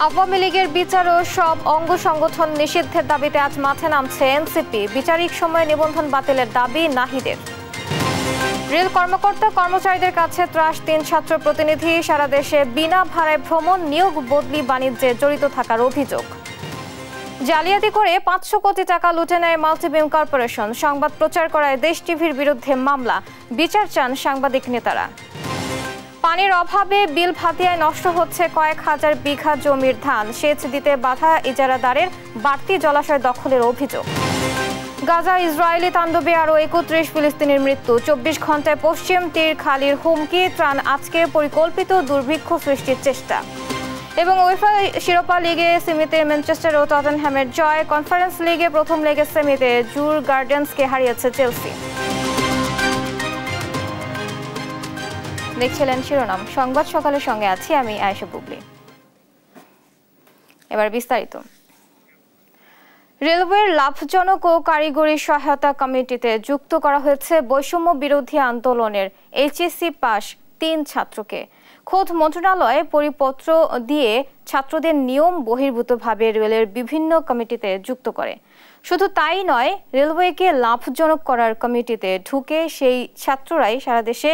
আওয়ামী লীগের বিচার ও সব অঙ্গ সংগঠন নিষিদ্ধের দাবিতে আজ মাঠে নামছে এনসিপি। বিচারিক সময়ে নিবন্ধন বাতিলের দাবি নাহিদের। রেল কর্মকর্তা কর্মচারীদের কাছে ত্রাস ৩ ছাত্র প্রতিনিধি। সারা দেশে বিনা ভাড়ায় ভ্রমণ, নিয়োগ বদলি বাণিজ্যে জড়িত থাকার অভিযোগ। জালিয়াতি করে ৫০০ কোটি টাকা লুটে নেয় মাল্টিবিম কর্পোরেশন। সংবাদ প্রচার করায় দেশ টিভির বিরুদ্ধে মামলা। বিচার চান সাংবাদিক নেতারা। পানির অভাবে বিল ভাতিয়ায় নষ্ট হচ্ছে কয়েক হাজার বিঘা জমির ধান। সেচ দিতে বাধা ইজারাদারের, বাড়তি জলাশয় দখলের অভিযোগ। গাজা ইসরায়েলি তাণ্ডবে আরও ৩১ ফিলিস্তিনির মৃত্যু। ২৪ ঘন্টায় পশ্চিম তীর খালির হুমকি। ত্রাণ আজকে পরিকল্পিত দুর্ভিক্ষ সৃষ্টির চেষ্টা। এবং উয়েফা শিরোপা লিগে সেমিতে ম্যানচেস্টার ও টটেনহ্যামের জয়। কনফারেন্স লিগে প্রথম লেগের সেমিতে জুর গার্ডেন্সকে হারিয়েছে চেলসি। দেখছিলেন শিরোনাম। সংবাদ সকালের সঙ্গে আছি আমি আয়েশা বুবলি। এবার বিস্তারিত। রেলওয়ের লাভজনক ও কারিগরি সহায়তা কমিটিতে যুক্ত করা হয়েছে বৈষম্য বিরোধী আন্দোলনের এইচএসসি পাস ৩ ছাত্রকে। খোদ মন্ত্রণালয় পরিপত্র দিয়ে ছাত্রদের নিয়ম বহির্ভূতভাবে রেলের বিভিন্ন কমিটিতে যুক্ত করে। শুধু তাই নয়, রেলওয়েকে লাভজনক করার কমিটিতে ঢুকে সেই ছাত্ররাই সারা দেশে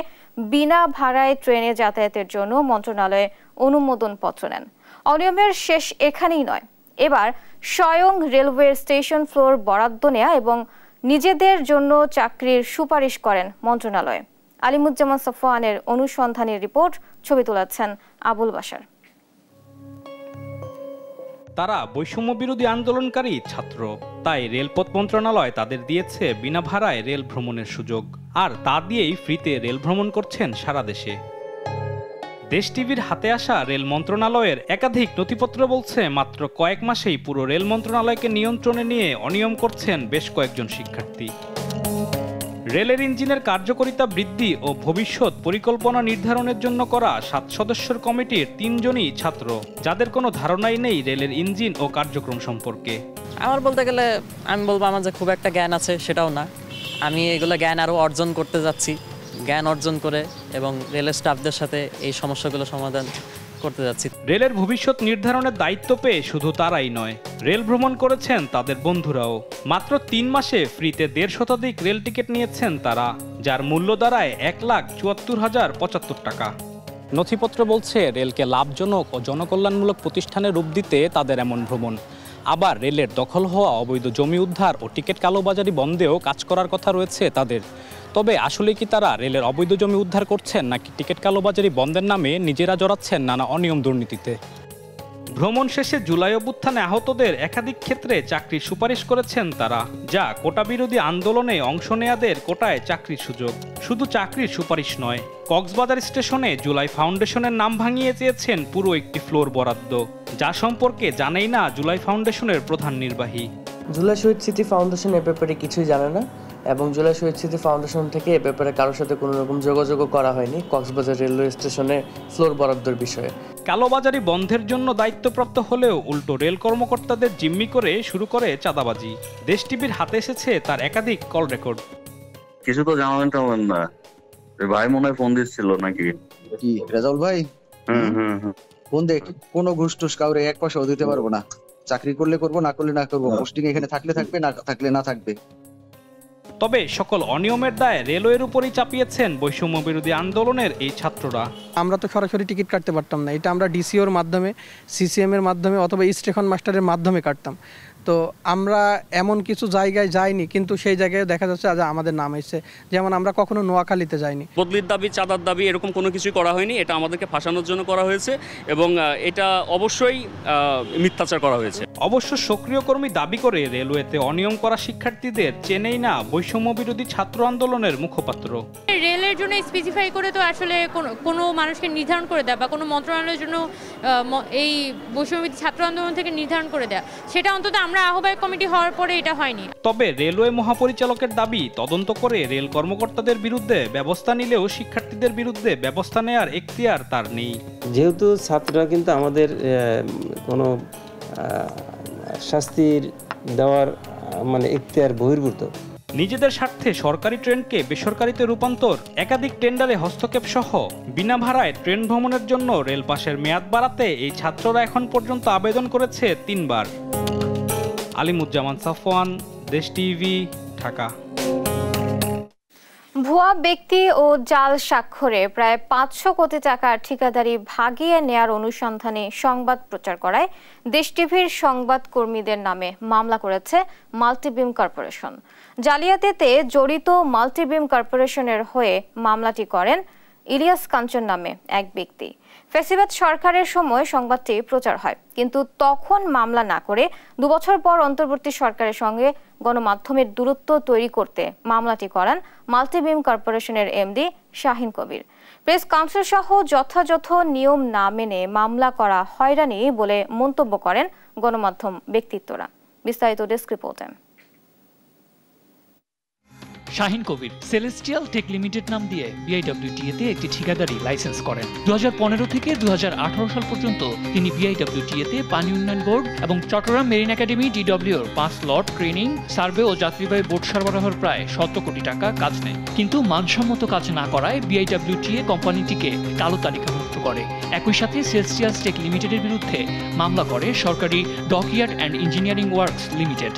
বিনা ভাড়ায় ট্রেনে যাতায়াতের জন্য মন্ত্রণালয়ে অনুমোদনপত্র নেন। অনিয়মের শেষ এখানেই নয়, এবার স্বয়ং রেলওয়ের স্টেশন ফ্লোর বরাদ্দ নেয়া এবং নিজেদের জন্য চাকরির সুপারিশ করেন মন্ত্রণালয়। আলিমুজ্জামান সফওয়ানের অনুসন্ধানী রিপোর্ট, ছবি তুলেছেন আবুল বাশার। তারা বৈষম্য বিরোধী আন্দোলনকারী ছাত্র, তাই রেলপথ মন্ত্রণালয় তাদের দিয়েছে বিনা ভাড়ায় রেল ভ্রমণের সুযোগ। আর তা দিয়েই ফ্রিতে রেল ভ্রমণ করছেন সারা দেশে। দেশ টিভির হাতে আসা রেল মন্ত্রণালয়ের একাধিক নথিপত্র বলছে, মাত্র কয়েক মাসেই পুরো রেল মন্ত্রণালয়কে নিয়ন্ত্রণে নিয়ে অনিয়ম করছেন বেশ কয়েকজন শিক্ষার্থী। রেলের ইঞ্জিনের কার্যকারিতা বৃদ্ধি ও ভবিষ্যৎ পরিকল্পনা নির্ধারণের জন্য করা ৭ সদস্যের কমিটির ৩ জনই ছাত্র, যাদের কোনো ধারণাই নেই রেলের ইঞ্জিন ও কার্যক্রম সম্পর্কে। আমার বলতে গেলে আমি বলবো আমার যে খুব একটা জ্ঞান আছে সেটাও না। আমি এগুলো জ্ঞান আরও অর্জন করতে যাচ্ছি, জ্ঞান অর্জন করে এবং রেলের স্টাফদের সাথে এই সমস্যাগুলো সমাধান করতে যাচ্ছি। রেলের ভবিষ্যৎ নির্ধারণের দায়িত্ব পেয়ে শুধু তারাই নয়, রেল ভ্রমণ করেছেন তাদের বন্ধুরাও। মাত্র ৩ মাসে ফ্রিতে ১.৫ শতাধিক রেল টিকিট নিয়েছেন তারা, যার মূল্য দাঁড়ায় ১,৭৪,০৭৫ টাকা। নথিপত্র বলছে রেলকে লাভজনক ও জনকল্যাণমূলক প্রতিষ্ঠানে রূপ দিতে তাদের এমন ভ্রমণ। আবার রেলের দখল হওয়া অবৈধ জমি উদ্ধার ও টিকিট কালোবাজারি বন্ধেও কাজ করার কথা রয়েছে তাদের। তবে আসলে কি তারা রেলের অবৈধ জমি উদ্ধার করছেন, নাকি টিকিট কালোবাজারি বন্ধের নামে নিজেরা জড়াচ্ছেন নানা অনিয়ম দুর্নীতিতে? ভ্রমণ শেষে জুলাই অভ্যুত্থানে আহতদের একাধিক ক্ষেত্রে চাকরির সুপারিশ করেছেন তারা, যা কোটা বিরোধী আন্দোলনে অংশ নেয়াদের কোটায় চাকরির সুযোগ। শুধু চাকরির সুপারিশ নয়, কক্সবাজার স্টেশনে জুলাই ফাউন্ডেশনের নাম ভাঙিয়ে চেয়েছেন পুরো একটি ফ্লোর বরাদ্দ, যা সম্পর্কে জানেই না জুলাই ফাউন্ডেশনের প্রধান নির্বাহী। জুলাই শহীদ স্মৃতি ফাউন্ডেশন এ ব্যাপারে কিছুই জানে না এবং জুলাই শহীদ স্মৃতি ফাউন্ডেশন থেকে এ ব্যাপারে কারোর সাথে কোনো রকম যোগাযোগও করা হয়নি কক্সবাজার রেলওয়ে স্টেশনে ফ্লোর বরাদ্দের বিষয়ে। কালোবাজারি বন্ধের জন্য দায়িত্বপ্রাপ্ত হলেও উল্টো রেল কর্মকর্তাদের জিম্মি করে শুরু করে চাঁদাবাজি। দেশ টিভির হাতে এসেছে তার একাধিক কল রেকর্ড। কিছু তো জানালেন টানলেন না, ভাই মনে হয় ফোন দিচ্ছিল নাকি? কি রেজাউল ভাই? ফোন দেখ, কোনো ঘুষ টুস কাউরে ১ পয়সাও দিতে পারবো না। চাকরি করলে করবো, না করলে না করবো। পোস্টিং এখানে থাকলে থাকবে, না থাকলে না থাকবে। তবে সকল অনিয়মের দায় রেলওয়ের উপরই চাপিয়েছেন বৈষম্য বিরোধী আন্দোলনের এই ছাত্ররা। আমরা তো সরাসরি টিকিট কাটতে পারতাম না, এটা আমরা ডিসিওর মাধ্যমে, সিসিএম এর মাধ্যমে অথবা স্টেশন মাস্টারের মাধ্যমে কাটতাম। তো আমরা এমন কিছু জায়গায় যাইনি, কিন্তু সেই জায়গায় দেখা যাচ্ছে আজ আমাদের নাম এসেছে। যেমন আমরা কখনো নোয়াখালীতে যাইনি। বদলির দাবি, চাঁদার দাবি এরকম কোনো কিছুই করা হয়নি। এটা আমাদেরকে ফাঁসানোর জন্য করা হয়েছে এবং এটা অবশ্যই মিথ্যাচার করা হয়েছে। অবশ্য সক্রিয় কর্মী দাবি করে রেলওয়েতে অনিয়ম করা শিক্ষার্থীদের চেনেই না বৈষম্য বিরোধী ছাত্র আন্দোলনের মুখপাত্র। রেলের জন্য স্পেসিফাই করে তো আসলে কোনো মানুষকে নির্ধারণ করে দেয় বা কোনো মন্ত্রণালয়ের জন্য এই বৈষম্য বিরোধী ছাত্র আন্দোলন থেকে নির্ধারণ করে দেয়, সেটা অন্তত আমরা আহ্বায়ক কমিটি হওয়ার পরে এটা হয়নি। তবে রেলওয়ে মহাপরিচালকের দাবি, তদন্ত করে রেল কর্মকর্তাদের বিরুদ্ধে ব্যবস্থা নিলেও শিক্ষার্থীদের বিরুদ্ধে ব্যবস্থা নেয়ার এখতিয়ার তার নেই। যেহেতু ছাত্ররা কিন্তু আমাদের কোনো শাস্তির দেওয়ার এখতিয়ার বহির্ভূত। নিজেদের স্বার্থে সরকারি ট্রেনকে বেসরকারিতে রূপান্তর, একাধিক টেন্ডারে হস্তক্ষেপ সহ বিনা ভাড়ায় ট্রেন ভ্রমণের জন্য রেল পাসের মেয়াদ বাড়াতে এই ছাত্ররা এখন পর্যন্ত আবেদন করেছে 3 বার। আলিমুজ্জামান সাফওয়ান, দেশ টিভি, ঢাকা। ভুয়া ব্যক্তি ও জাল স্বাক্ষরে প্রায় 500 কোটি টাকার ঠিকাদারি ভাগিয়ে নেয়ার অনুসন্ধানে সংবাদ প্রচার করায় দেশ টিভির সংবাদ কর্মীদের নামে মামলা করেছে মাল্টিবিম কর্পোরেশন। জালিয়াতিতে জড়িত মাল্টিবিম কর্পোরেশনের হয়ে মামলাটি করেন ইলিয়াস কাঞ্চন নামে এক ব্যক্তি। ফ্যাসিবাদ সরকারের সময় সংবাদটি প্রচার হয়, কিন্তু তখন মামলা না করে 2 বছর পর অন্তর্বর্তী সরকারের সঙ্গে গণমাধ্যমের দূরত্ব তৈরি করতে মামলাটি করান মাল্টিবিম কর্পোরেশনের এমডি শাহিন কবির। প্রেস কাউন্সিল সহ যথাযথ নিয়ম না মেনে মামলা করা হয়রানি বলে মন্তব্য করেন গণমাধ্যম ব্যক্তিত্বরা। বিস্তারিত ডেস্ক রিপোর্টে। শাহিন কবির সেলেস্টিয়াল টেক লিমিটেড নাম দিয়ে বিআইডব্লিউটিএতে একটি ঠিকাদারি লাইসেন্স করেন। 2015 থেকে 2018 সাল পর্যন্ত তিনি বিআইডব্লিউটিএতে পানি উন্নয়ন বোর্ড এবং চট্টগ্রাম মেরিন একাডেমি ডিডব্লিউর 5 লট ট্রেনিং, সার্ভে ও যাত্রীবাহী বোট সরবরাহের প্রায় 100 কোটি টাকা কাজ নেয়। কিন্তু মানসম্মত কাজ না করায় বিআইডব্লিউটিএ কোম্পানিটিকে কালো তালিকাভুক্ত করে। একই সাথে সেলেস্টিয়াল টেক লিমিটেডের বিরুদ্ধে মামলা করে সরকারি dockyard and engineering works limited.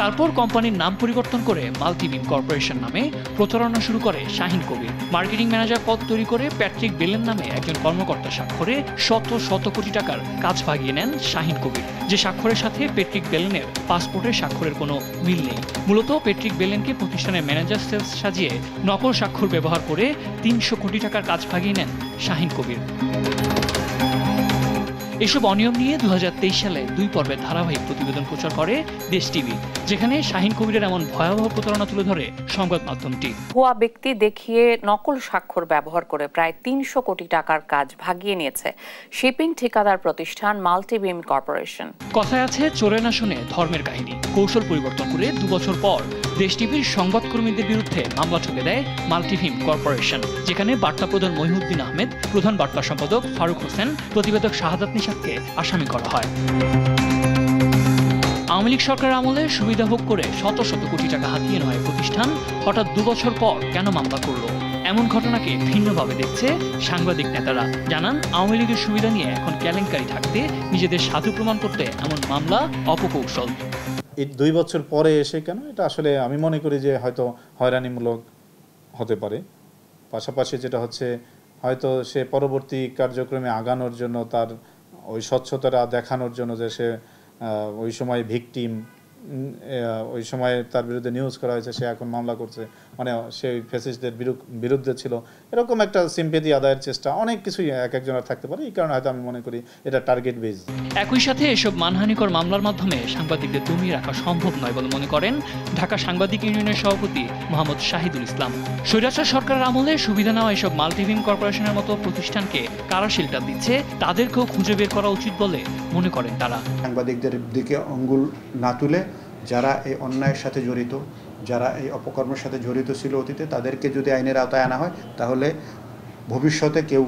তারপর কোম্পানির নাম পরিবর্তন করে মাল্টিবিম কর্পোরেশন নামে প্রচারণা শুরু করে শাহিন কবির। মার্কেটিং ম্যানেজার পদ তৈরি করে প্যাট্রিক বেলেন নামে একজন কর্মকর্তা স্বাক্ষরে শত কোটি টাকার কাজ ভাগিয়ে নেন শাহিন কবির, যে স্বাক্ষরের সাথে প্যাট্রিক বেলেনের পাসপোর্টের স্বাক্ষরের কোনো মিল নেই। মূলত প্যাট্রিক বেলেনকে প্রতিষ্ঠানের ম্যানেজার সেলস সাজিয়ে নকল স্বাক্ষর ব্যবহার করে 300 কোটি টাকার কাজ ভাগিয়ে নেন শাহিন কবির। এসব অনিয়ম নিয়ে 2023 সালে 2 পর্বের ধারাবাহিক প্রতিবেদন প্রচার করে দেশ টিভি, যেখানে শাহিন কবিরের এমন ভয়াবহ প্রতারণা তুলে ধরে সংবাদ মাধ্যমটি। ভুয়া ব্যক্তি দেখিয়ে নকল স্বাক্ষর ব্যবহার করে প্রায় 300 কোটি টাকার কাজ ভাগিয়ে নিয়েছে শিপিং ঠিকাদার প্রতিষ্ঠান মাল্টিবিম কর্পোরেশন। কথায় আছে, চোরে না শুনে ধর্মের কাহিনী। কৌশল পরিবর্তন করে 2 বছর পর দেশ টিভির সংবাদকর্মীদের বিরুদ্ধে মামলা ঠুকে দেয় মাল্টিবিম কর্পোরেশন, যেখানে বার্তা প্রধান মহিউদ্দিন আহমেদ, প্রধান বার্তা সম্পাদক ফারুক হোসেন, প্রতিবেদক শাহাদাত নিশাতকে আসামি করা হয়। আওয়ামী লীগ সরকারের আমলে সুবিধা ভোগ করে শত কোটি টাকা হাতিয়ে নেওয়া প্রতিষ্ঠান হঠাৎ 2 বছর পর কেন মামলা করলো? এমন ঘটনাকে ভিন্নভাবে দেখছে সাংবাদিক নেতারা। জানান, আওয়ামী লীগের সুবিধা নিয়ে এখন কেলেঙ্কারি থাকতে নিজেদের সাধু প্রমাণ করতে এমন মামলা অপকৌশল। এই 2 বছর পরে এসে কেন? এটা আসলে আমি মনে করি যে হয়তো হয়রানিমূলক হতে পারে। পাশাপাশি যেটা হচ্ছে, হয়তো সে পরবর্তী কার্যক্রমে আগানোর জন্য, তার ওই স্বচ্ছতাটা দেখানোর জন্য যে সে ওই সময় ভিকটিম, ওই সময় তার বিরুদ্ধে নিউজ করা হয়েছে, সে এখন মামলা করছে, মানে সে ফ্যাসিস্টদের বিরুদ্ধে ছিল, এরকম একটা সিম্পেথি আদায়ের চেষ্টা, অনেক কিছুই একজনের থাকতে পারে। এই কারণে হয়তো আমি মনে করি এটা টার্গেট বেস। একই সাথে এসব মানহানিকর মামলার মাধ্যমে সাংবাদিকদের দমিয়ে রাখা সম্ভব নয় বলে মনে করেন ঢাকা সাংবাদিক ইউনিয়নের সভাপতি মোহাম্মদ শাহিদুল ইসলাম। স্বৈরাচার সরকারের আমলে সুবিধা নেওয়া এসব মাল্টিবিম কর্পোরেশনের মতো প্রতিষ্ঠানকে কারা শেল্টার দিচ্ছে, তাদেরকেও খুঁজে বের করা উচিত বলে মনে করেন তারা। সাংবাদিকদের দিকে আঙ্গুল না তুলে যারা এই অন্যায়ের সাথে জড়িত, যারা এই অপকর্মের সাথে জড়িত ছিল অতীতে, তাদেরকে যদি আইনের আওতায় আনা হয়, তাহলে ভবিষ্যতে কেউ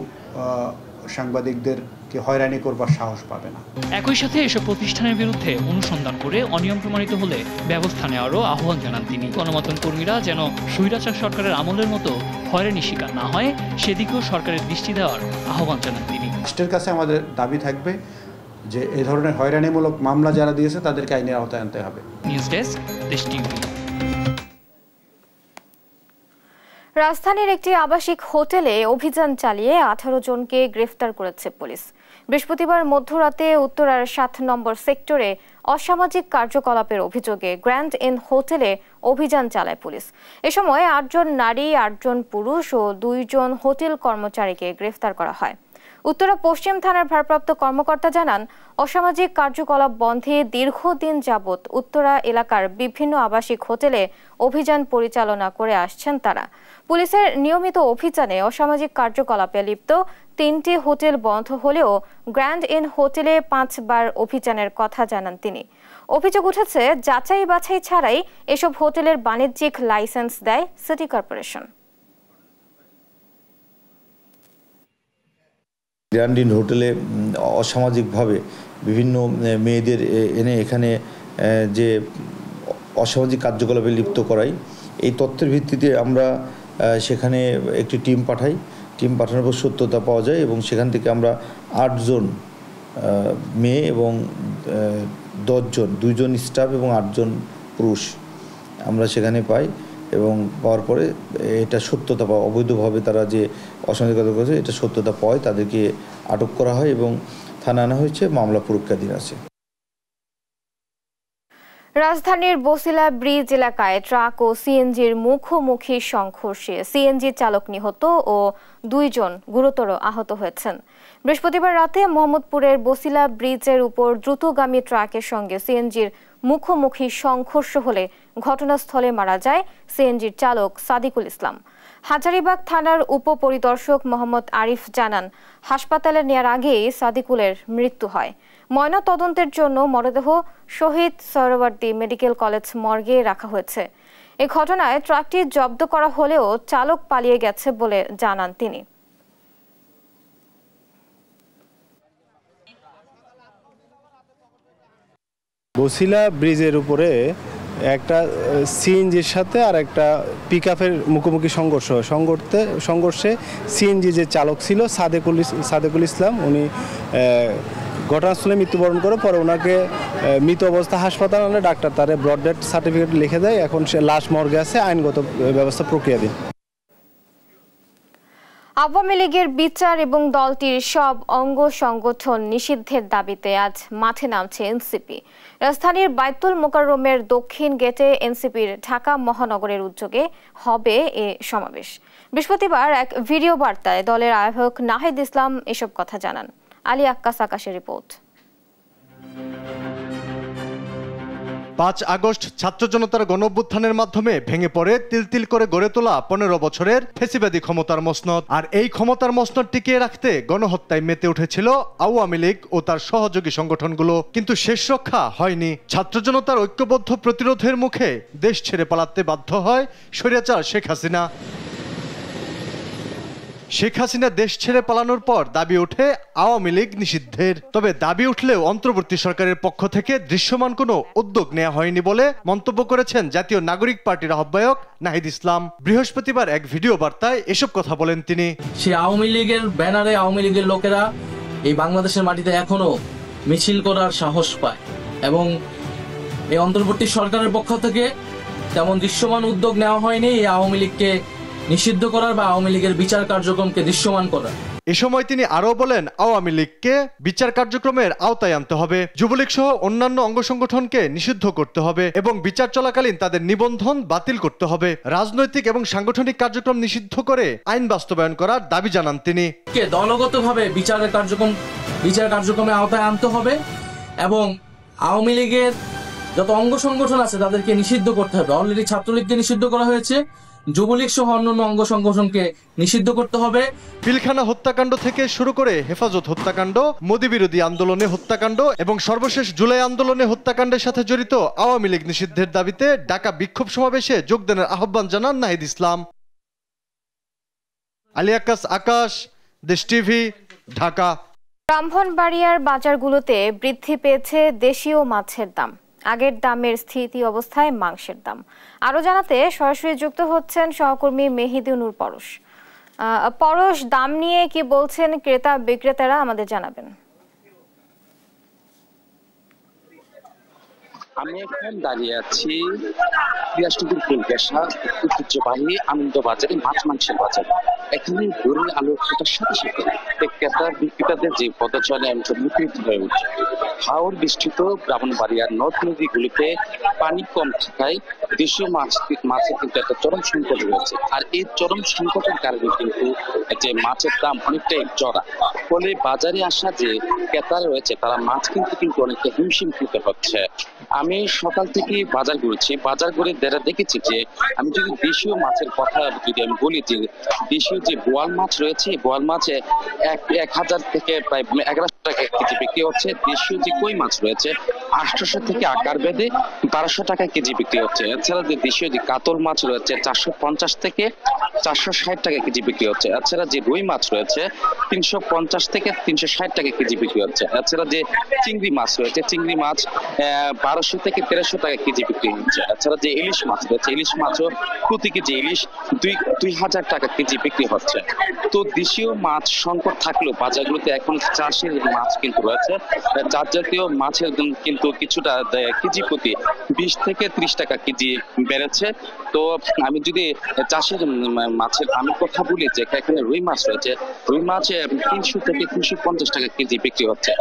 সাংবাদিকদেরকে হয়রানি করবার সাহস পাবে না। একই সাথে এসব প্রতিষ্ঠানের বিরুদ্ধে অনুসন্ধান করে অনিয়ম প্রমাণিত হলে ব্যবস্থা নেওয়ারও আহ্বান জানান তিনি। গণমাধ্যম কর্মীরা যেন স্বৈরাচার সরকারের আমলের মতো হয়রানি শিকার না হয়, সেদিকেও সরকারের দৃষ্টি দেওয়ার আহ্বান জানান তিনি। রাষ্ট্রের কাছে আমাদের দাবি থাকবে যে এই ধরনের হয়রানিমূলক মামলা যারা দিয়েছে তাদেরকে আইনের আওতায় আনতে হবে। নিউজ ডেস্ক, দেশ টিভি। রাজধানীর একটি আবাসিক হোটেলে অভিযান চালিয়ে 18 জনকে গ্রেফতার করেছে পুলিশ। বৃহস্পতিবার মধ্যরাতে উত্তরার 7 নম্বর সেক্টরে অসামাজিক কার্যকলাপের অভিযোগে গ্র্যান্ড ইন হোটেলে অভিযান চালায় পুলিশ। এ সময় 8 জন নারী, 8 জন পুরুষ ও 2 জন হোটেল কর্মচারীকে গ্রেফতার করা হয়। উত্তরা পশ্চিম থানার ভারপ্রাপ্ত কর্মকর্তা জানান, অসামাজিক কার্যকলাপ বন্ধে দীর্ঘদিন যাবৎ উত্তরা এলাকার বিভিন্ন আবাসিক হোটেলে অভিযান পরিচালনা করে আসছেন তারা। পুলিশের নিয়মিত অভিযানে অসামাজিক কার্যকলাপে লিপ্ত 3টি হোটেল বন্ধ হলেও গ্র্যান্ড ইন হোটেলে 5 বার অভিযানের কথা জানান তিনি। অভিযোগ উঠেছে, যাচাই বাছাই ছাড়াই এসব হোটেলের বাণিজ্যিক লাইসেন্স দেয় সিটি কর্পোরেশন। গ্র্যান্ড ইন হোটেলে অসামাজিকভাবে বিভিন্ন মেয়েদের এনে এখানে যে অসামাজিক কার্যকলাপে লিপ্ত করাই। এই তথ্যের ভিত্তিতে আমরা সেখানে একটি টিম পাঠাই। টিম পাঠানোর পর সত্যতা পাওয়া যায় এবং সেখান থেকে আমরা 8 জন মেয়ে এবং 10 জন, 2 জন স্টাফ এবং 8 জন পুরুষ আমরা সেখানে পাই এবং পাওয়ার পরে এটা সত্যতা পাওয়া, অবৈধভাবে তারা যে অসামাজিক কাজ করেছে এটা সত্যতা পাওয়ায় তাদেরকে আটক করা হয় এবং থানায় আনা হয়েছে, মামলা পরীক্ষাধীন আছে। রাজধানীর বসিলা ব্রিজ এলাকায় ট্রাক ও সিএনজির মুখোমুখি সংঘর্ষে সিএনজি চালক নিহত ও 2 জন গুরুতর আহত হয়েছেন। বৃহস্পতিবার রাতে মোহাম্মদপুরের বসিলা ব্রিজের উপর দ্রুতগামী ট্রাকের সঙ্গে সিএনজির মুখোমুখি সংঘর্ষ হলে ঘটনাস্থলে মারা যায় সিএনজির চালক সাদিকুল ইসলাম। হাজারীবাগ থানার উপপরিদর্শক মোহাম্মদ আরিফ জানান, হাসপাতালে নেয়ার আগেই সাদিকুলের মৃত্যু হয়। ময়নাতদন্তের জন্য মরদেহ শহীদ সোহরাওয়ার্দী মেডিকেল কলেজ মর্গে রাখা হয়েছে। এই ঘটনায় ট্রাকটি জব্দ করা হলেও চালক পালিয়ে গেছে বলে জানান তিনি। বসিলা ব্রিজের উপরে একটা সিএনজির সাথে আর একটা পিকআপের মুখোমুখি সংঘর্ষে সিএনজি যে চালক ছিল সাদেকুল ইসলাম, উনি ঘটনাস্থলে মৃত্যুবরণ করে। পরে ওনাকে মৃত অবস্থা হাসপাতাল আনলে ডাক্তার তারে ব্রড ডেথ সার্টিফিকেট লিখে দেয়। এখন সে লাশ মর্গে আছে, আইনগত ব্যবস্থা প্রক্রিয়াধীন। আওয়ামী লীগের বিচার এবং দলটির সব অঙ্গ সংগঠন নিষিদ্ধের দাবিতে আজ মাঠে নামছে এনসিপি। রাজধানীর বায়তুল মোকাররমের দক্ষিণ গেটে এনসিপির ঢাকা মহানগরের উদ্যোগে হবে এ সমাবেশ। বৃহস্পতিবার এক ভিডিও বার্তায় দলের আহ্বায়ক নাহিদ ইসলাম এসব কথা জানান। আলী আক্কাস আকাশের রিপোর্ট। 5 আগস্ট ছাত্র জনতার গণঅভ্যুত্থানের মাধ্যমে ভেঙে পড়ে তিল করে গড়ে তোলা 15 বছরের ফ্যাসিবাদী ক্ষমতার মসনদ। আর এই ক্ষমতার মসনদ টিকিয়ে রাখতে গণহত্যায় মেতে উঠেছিল আওয়ামী লীগ ও তার সহযোগী সংগঠনগুলো। কিন্তু শেষ রক্ষা হয়নি। ছাত্র জনতার ঐক্যবদ্ধ প্রতিরোধের মুখে দেশ ছেড়ে পালাতে বাধ্য হয় স্বৈরাচার শেখ হাসিনা। শেখ হাসিনা দেশ ছেড়ে পালানোর পর দাবি ওঠে আওয়ামী লীগ নিষিদ্ধের। তবে দাবি উঠলেও অন্তর্বর্তী সরকারের পক্ষ থেকে দৃশ্যমান কোনো উদ্যোগ নেওয়া হয়নি বলে মন্তব্য করেছেন জাতীয় নাগরিক পার্টির আহ্বায়ক নাহিদ ইসলাম। বৃহস্পতিবার এক ভিডিও বার্তায় এসব কথা বলেন তিনি। সে আওয়ামী লীগের ব্যানারে আওয়ামী লীগের লোকেরা এই বাংলাদেশের মাটিতে এখনো মিছিল করার সাহস পায় এবং এই অন্তর্বর্তী সরকারের পক্ষ থেকে তেমন দৃশ্যমান উদ্যোগ নেওয়া হয়নি এই আওয়ামী লীগকে নিষিদ্ধ করার বা আওয়ামী লীগের বিচার কার্যক্রমকে দৃশ্যমান করার। এ সময় তিনি আরো বলেন, আওয়ামী লীগকে বিচার কার্যক্রমের আওতায় আনতে হবে, যুবলীগ সহ অন্যান্য অঙ্গ সংগঠনকে নিষিদ্ধ করতে হবে এবং বিচার চলাকালীন তাদের নিবন্ধন বাতিল করতে হবে। রাজনৈতিক এবং সাংগঠনিক কার্যক্রম নিষিদ্ধ করে আইন বাস্তবায়ন করার দাবি জানান তিনি। দলগতভাবে বিচার কার্যক্রমের আওতায় আনতে হবে এবং আওয়ামী লীগের যত অঙ্গ সংগঠন আছে তাদেরকে নিষিদ্ধ করতে হবে। অলরেডি ছাত্রলীগকে নিষিদ্ধ করা হয়েছে, যুবলীগ সহ অন্যান্য অঙ্গ সংগঠনকে নিষিদ্ধ করতে হবে। পিলখানা হত্যাকাণ্ড থেকে শুরু করে হেফাজত হত্যাকাণ্ড, মোদি বিরোধী আন্দোলনে হত্যাকাণ্ড এবং সর্বশেষ জুলাই আন্দোলনে হত্যাকাণ্ডের সাথে জড়িত আওয়ামী লীগ নিষিদ্ধের দাবিতে ঢাকা বিক্ষোভ সমাবেশে যোগদানের আহ্বান জানান নাহিদ ইসলাম। আলী আক্কাস আকাশ, দেশ টিভি, ঢাকা। ব্রাহ্মণবাড়িয়ার বাজারগুলোতে বৃদ্ধি পেয়েছে দেশীয় মাছের দাম। আগের দামের স্থিতি অবস্থায় মাংসের দাম। আরো জানাতে সরাসরি যুক্ত হচ্ছেন সহকর্মী মেহিদুনুর পরশ। দাম নিয়ে কি বলছেন ক্রেতা বিক্রেতারা, আমাদের জানাবেন। আমি এখন দাঁড়িয়ে আছি দিনাজপুর ফুলগাছা ঐতিহ্যবাহী আনন্দবাজারে মাছ মাংসের বাজার। এখানে গরুর আলুর খাটার সাথে সাথে ক্রেতা বিক্রেতাদের যে পদচারণা মুখরিত হয়ে উঠছে। হাওর বৃষ্টিত ব্রাহ্মণবাড়িয়ার নদ নদীগুলিতে পানি কম থাকায় দেশীয় মাছের কিন্তু একটা চরম সংকট রয়েছে। আর এই চরম সংকটের কারণে কিন্তু যে মাছের দাম অনেকটাই চড়া, ফলে বাজারে আসা যে ক্রেতা রয়েছে তারা মাছ কিন্তু অনেকটা হিমশিম খেতে হচ্ছে। আমি সকাল থেকে বাজার ঘুরেছি, বাজার ঘুরে দেখেছি যে আমি যদি দেশীয় মাছের কথা যদি আমি বলি যে দেশীয় যে বোয়াল মাছ রয়েছে, বোয়াল মাছে 1000 থেকে প্রায় 1100 টাকা কেজি বিক্রি হচ্ছে। দেশীয় যে কই মাছ রয়েছে 800 থেকে আকার বেঁধে 1200 টাকা কেজি বিক্রি হচ্ছে। এছাড়া যে দেশীয় যে কাতল মাছ রয়েছে 450 থেকে 460 টাকা কেজি বিক্রি হচ্ছে। এছাড়া যে রুই মাছ রয়েছে 350 থেকে 360 টাকা কেজি বিক্রি হচ্ছে। এছাড়া যে চিংড়ি মাছ রয়েছে, চিংড়ি মাছ 1200 থেকে 1300 টাকা কেজি বিক্রি হচ্ছে। এছাড়া যে ইলিশ মাছ রয়েছে, ইলিশ মাছও প্রতি কেজি ইলিশ 2000 টাকা কেজি বিক্রি হচ্ছে। তো দেশীয় মাছ সংকট থাকলেও বাজারগুলোতে এখন চাষের মাছ কিন্তু রয়েছে। চাষ জাতীয় মাছের কিন্তু কিছুটা কেজি প্রতি 20 থেকে 30 টাকা কেজি বেড়েছে। তো আমি যদি চাষের মাছের দামের কথা বলি, যে এখানে রুই মাছ রয়েছে, রুই মাছ 300 থেকে 350 টাকা কেজি বিক্রি হচ্ছে।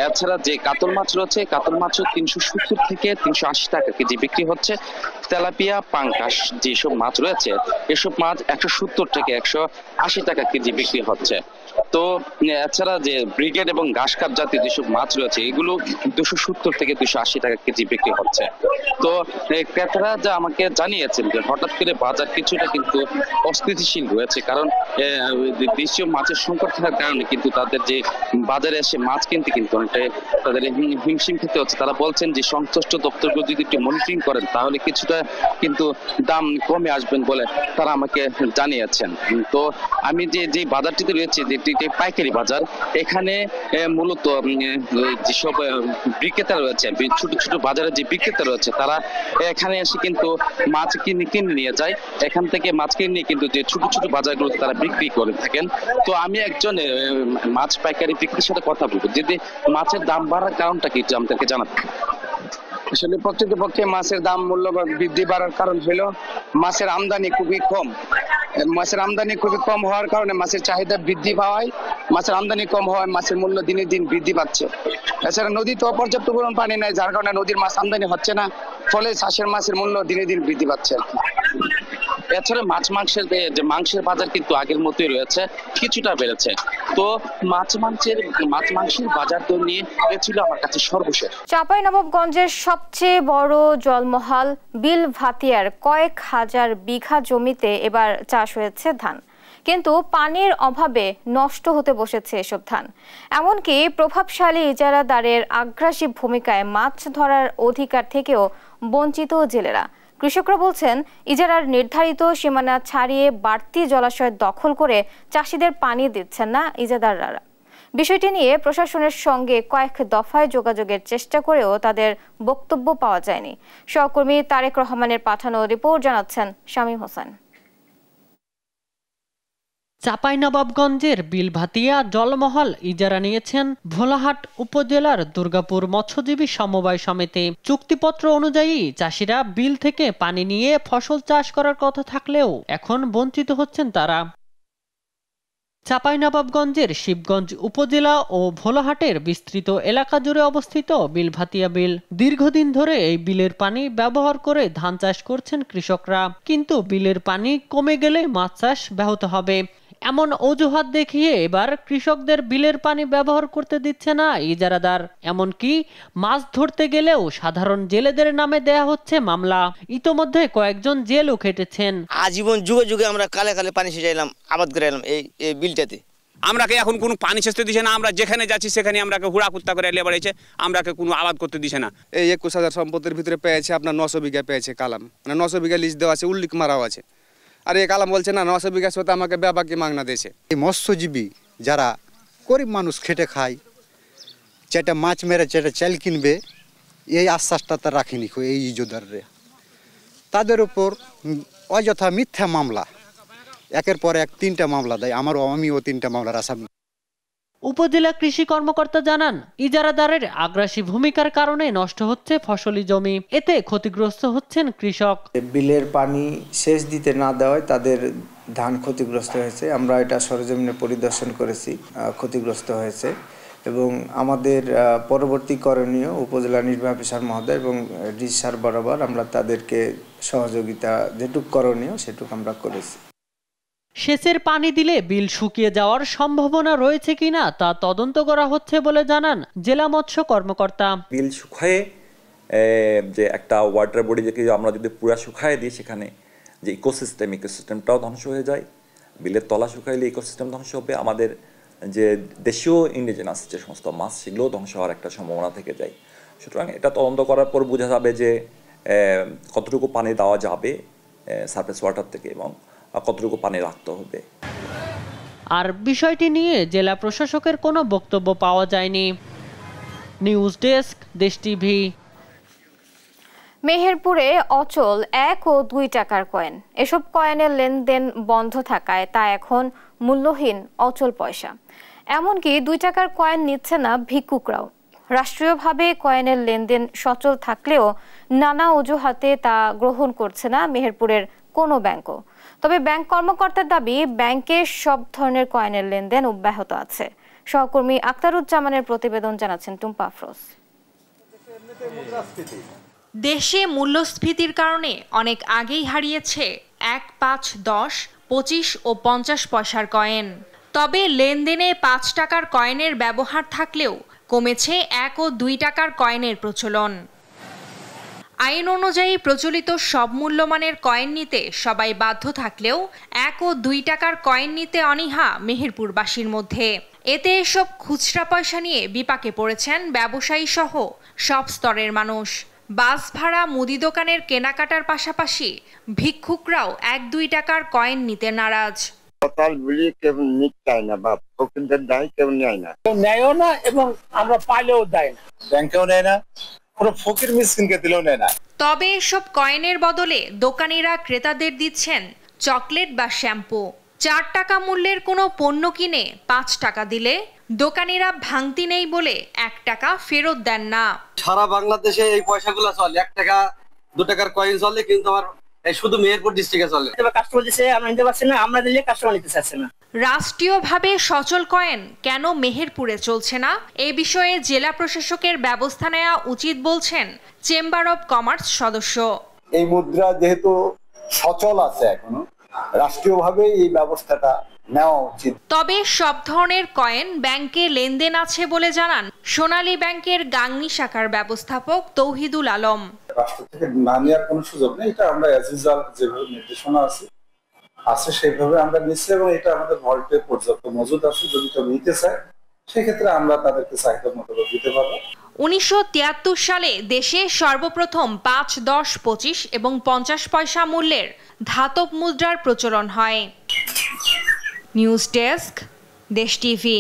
এছাড়া যে কাতল মাছ রয়েছে, কাতল মাছও 370 থেকে 380 টাকা কেজি বিক্রি হচ্ছে। তেলাপিয়া, পাঙ্কাশ যেসব মাছ রয়েছে, এসব মাছ 170 থেকে 180 টাকা কেজি বিক্রি হচ্ছে। তো এছাড়া যে ব্রিগেড এবং ঘাসকাপ জাতীয় যেসব মাছ রয়েছে, এগুলো 270 থেকে 280 টাকা কেজি বিক্রি হচ্ছে। তো ক্রেতারা যা আমাকে জানিয়েছেন যে হঠাৎ করে বাজার কিছুটা কিন্তু অস্থিতিশীল রয়েছে, কারণ দেশীয় মাছের সংকট থাকার কারণে কিন্তু তাদের যে বাজারে এসে মাছ কিনতে কিন্তু অনেকটাই তাদের হিমশিম খেতে হচ্ছে। তারা বলছেন যে সংশ্লিষ্ট দপ্তরগুলো যদি একটু মনিটরিং করেন তাহলে কিছুটা কিন্তু দাম কমে আসবেন বলে তারা আমাকে জানিয়েছেন। তো আমি যে বাজারটিতে রয়েছে, যেটি পাইকারি বাজার, এখানে মূলত যেসব বিক্রেতা রয়েছে, ছোট ছোট বাজারে যে বিক্রেতা রয়েছে, তারা এখানে এসে কিন্তু মাছ কিনে নিয়ে যায়। এখান থেকে মাছ কিনে নিয়ে কিন্তু যে ছোট ছোট বাজারগুলোতে তারা বিক্রি করে থাকেন। তো আমি একজন মাছ পাইকারি বিক্রির সাথে কথা বলবো, যদি মাছের দাম বাড়ার কারণটা কি আমাদেরকে জানাতে। আসলে প্রকৃতপক্ষে মাছের দাম মূল্য বৃদ্ধি বাড়ার কারণ হলো মাছের আমদানি খুবই কম। মাছের আমদানি খুবই কম হওয়ার কারণে মাছের চাহিদা বৃদ্ধি পাওয়ায়, মাছের আমদানি কম হওয়ায় মাছের মূল্য দিনে দিন বৃদ্ধি পাচ্ছে। এছাড়া নদীতে অপর্যাপ্ত পরিমাণ পানি নাই, যার কারণে নদীর মাছ আমদানি হচ্ছে না, ফলে চাষের মাছের মূল্য দিনে দিন বৃদ্ধি পাচ্ছে। এছাড়া মাংসের বাজার কিন্তু আগের মতোই রয়েছে, কিছুটা বেড়েছে। তো মাংসের বাজার দর নিয়ে এ ছিল আমার কাছে সর্বশেষ। চাঁপাইনবাবগঞ্জের সবচেয়ে বড় জলমহাল বিল ভাতিয়ার কয়েক হাজার বিঘা জমিতে এবার চাষ হয়েছে ধান, কিন্তু পানির অভাবে নষ্ট হতে বসেছে এসব ধান। এমনকি প্রভাবশালী ইজারাদারের আগ্রাসী ভূমিকায় মাছ ধরার অধিকার থেকেও বঞ্চিত জেলেরা। কৃষকরা বলছেন, ইজারার নির্ধারিত সীমানা ছাড়িয়ে বাড়তি জলাশয় দখল করে চাষিদের পানি দিচ্ছেন না ইজারাদাররা। বিষয়টি নিয়ে প্রশাসনের সঙ্গে কয়েক দফায় যোগাযোগের চেষ্টা করেও তাদের বক্তব্য পাওয়া যায়নি। সহকর্মী তারেক রহমানের পাঠানো রিপোর্ট জানাচ্ছেন শামীম হোসেন। চাঁপাইনবাবগঞ্জের বিলভাতিয়া জলমহল ইজারা নিয়েছেন ভোলাহাট উপজেলার দুর্গাপুর মৎস্যজীবী সমবায় সমিতি। চুক্তিপত্র অনুযায়ী চাষিরা বিল থেকে পানি নিয়ে ফসল চাষ করার কথা থাকলেও এখন বঞ্চিত হচ্ছেন তারা। চাঁপাইনবাবগঞ্জের শিবগঞ্জ উপজেলা ও ভোলাহাটের বিস্তৃত এলাকা জুড়ে অবস্থিত বিলভাতিয়া বিল। দীর্ঘদিন ধরে এই বিলের পানি ব্যবহার করে ধান চাষ করছেন কৃষকরা, কিন্তু বিলের পানি কমে গেলে মাছ চাষ ব্যাহত হবে এমন অজুহাত দেখিয়ে এবার কৃষকদের বিলের পানি ব্যবহার করতে দিচ্ছে না ইজারাদার। এমনকি মাছ ধরতে গেলেও সাধারণ জেলেদের নামে দেয়া হচ্ছে মামলা। ইতোমধ্যে কয়েকজন জেলও খেটেছেন। আজীবন যুগে যুগে আমরা কালে কালে পানি সেচাইলাম, আবাদ করে এলাম এই বিলটাতে। আমরাকে এখন কোনো পানি সেচতে দিছে না, আমরা যেখানে যাচ্ছি সেখানে আমরাকে হুড়া কুত্তা করে এলে বাড়িয়েছে, আমরাকে কোনো আবাদ করতে দিছে না। এই 21,000 সম্পত্তির ভিতরে পেয়েছে আপনার 900 বিঘা পেয়েছে কালাম, মানে 900 বিঘা লিজ দেওয়া আছে, উল্লেখ মারাও আছে। আর এই কালাম বলছে না 900 বিঘা সাথে আমাকে ব্যাপাকে মাগনা দিয়েছে। এই মৎস্যজীবী যারা গরিব মানুষ খেটে খায়, যেটা মাছ মেরে যেটা চাল কিনবে, এই আশ্বাসটা তারা রাখেনি এই ইজারাদাররা। তাদের উপর অযথা মিথ্যা মামলা, একের পর এক 3টা মামলা দেয়। আমিও 3টা মামলার আসামি। উপজেলা কৃষি কর্মকর্তা জানান, ইজারাদারের আগ্রাসী ভূমিকার কারণে নষ্ট হচ্ছে ফসলি জমি, এতে ক্ষতিগ্রস্ত হচ্ছেন কৃষক। বিলের পানি সেচ দিতে না দেওয়ায় তাদের ধান ক্ষতিগ্রস্ত হয়েছে। আমরা এটা সরেজমিনে পরিদর্শন করেছি, ক্ষতিগ্রস্ত হয়েছে। এবং আমাদের পরবর্তী করণীয় উপজেলা নির্বাহী অফিসার মহোদয় এবং ডিসি স্যার বরাবর আমরা তাদেরকে সহযোগিতা যেটুক করণীয় সেটুক আমরা করেছি। সেচের পানি দিলে বিল শুকিয়ে যাওয়ার সম্ভাবনা রয়েছে কিনা তা তদন্ত করা হচ্ছে বলে জানান জেলা মৎস্য কর্মকর্তা। বিল শুকায়ে যে একটা ওয়াটার বডি থেকে আমরা যদি পুরা শুকায়ে দিই, সেখানে যে ইকোসিস্টেমটাও ধ্বংস হয়ে যায়। বিলের তলা শুকাইলে ইকোসিস্টেম ধ্বংস হবে, আমাদের যে দেশীয় ইন্ডিজেনাস যে সমস্ত মাছ সেগুলোও ধ্বংস হওয়ার একটা সম্ভাবনা থেকে যায়। সুতরাং এটা তদন্ত করার পর বোঝা যাবে যে কতটুকু পানি দেওয়া যাবে সারফেস ওয়াটার থেকে এবং কতটুকু পানি রাখতে হবে। আর বিষয়টি নিয়ে জেলা প্রশাসকের কোনো বক্তব্য পাওয়া যায়নি। নিউজ ডেস্ক, দেশ টিভি। মেহেরপুরে অচল 1 ও 2 টাকার কয়েন। এসব কয়েনের লেনদেন বন্ধ থাকায় তা এখন মূল্যহীন অচল পয়সা। এমনকি 2 টাকার কয়েন নিচ্ছে না ভিক্ষুকরাও। রাষ্ট্রীয়ভাবে কয়েনের লেনদেন সচল থাকলেও নানা অজুহাতে তা গ্রহণ করছে না মেহেরপুরের কোনো ব্যাংকও। তবে ব্যাংক কর্মকর্তার দাবি, ব্যাংকে সব ধরনের কয়েনের লেনদেন অব্যাহত আছে। সহকর্মী আক্তারুজ্জামানের প্রতিবেদন জানাচ্ছেন টুম্পা আফরোজ। দেশে মূল্যস্ফীতির কারণে অনেক আগেই হারিয়েছে 1, 5, 10, 25 ও 50 পয়সার কয়েন। তবে লেনদেনে 5 টাকার কয়েনের ব্যবহার থাকলেও কমেছে 1 ও 2 টাকার কয়েনের প্রচলন। আইন অনুযায়ী প্রচলিত সব মূল্যমানের কয়েন নিতে সবাই বাধ্য থাকলেও 1 ও 2 টাকার কয়েন নিতে অনীহা মেহেরপুরবাসীর মধ্যে। এতে এসব খুচরা পয়সা নিয়ে বিপাকে পড়েছেন ব্যবসায়ী সহ সব স্তরের মানুষ। বাস ভাড়া, মুদি দোকানের কেনাকাটার পাশাপাশি ভিক্ষুকরাও 1-2 টাকার কয়েন নিতে নারাজ। তবে এসব কয়েনের বদলে দোকানিরা ক্রেতাদের দিচ্ছেন চকলেট বা শ্যাম্পু। 4 টাকা মূল্যের কোনো পণ্য কিনে 5 টাকা দিলে দোকানিরা ভাঙতি নেই বলে 1 টাকা ফেরত দেন না। সারা বাংলাদেশে এই পয়সাগুলো চলে, 1 টাকা 2 টাকার কয়েন চলে, কিন্তু আমার শুধু মেহেরপুর ডিস্ট্রিক্টে চলে। কাস্টমার দিচ্ছে, আমরা নিতে পারছি না, আমরা দিলে কাস্টমার নিতে চাচ্ছে না। রাষ্ট্রীয়ভাবে সচল কয়েন কেন মেহেরপুরে চলছে না, এ বিষয়ে জেলা প্রশাসকের ব্যবস্থা নেওয়া উচিত বলছেন চেম্বার অব কমার্স সদস্য। এই মুদ্রা যেহেতু সচল আছে এখনো, রাষ্ট্রীয়ভাবে এই ব্যবস্থাটা নেওয়া উচিত। তবে সব ধরনের কয়েন ব্যাংকে লেনদেন আছে বলে জানান সোনালী ব্যাংকের গাংনী শাখার ব্যবস্থাপক তৌহিদুল আলম। রাষ্ট্র থেকে না নেওয়ার কোনো সুযোগ নেই, এটা আমরা অ্যাজ ইউজুয়াল যেভাবে নির্দেশনা আছে সেইভাবে আমরা নিচ্ছি, এবং এটা আমাদের ভল্টে পর্যাপ্ত মজুদ আছে। যদি কেউ নিতে চায় সেক্ষেত্রে আমরা তাদেরকে চাহিদা মতো দিতে পারবো। 1973 সালে দেশে সর্বপ্রথম 5, 10, 25 এবং 50 পয়সা মূল্যের ধাতব মুদ্রার প্রচলন হয়। নিউজ ডেস্ক, দেশ টিভি।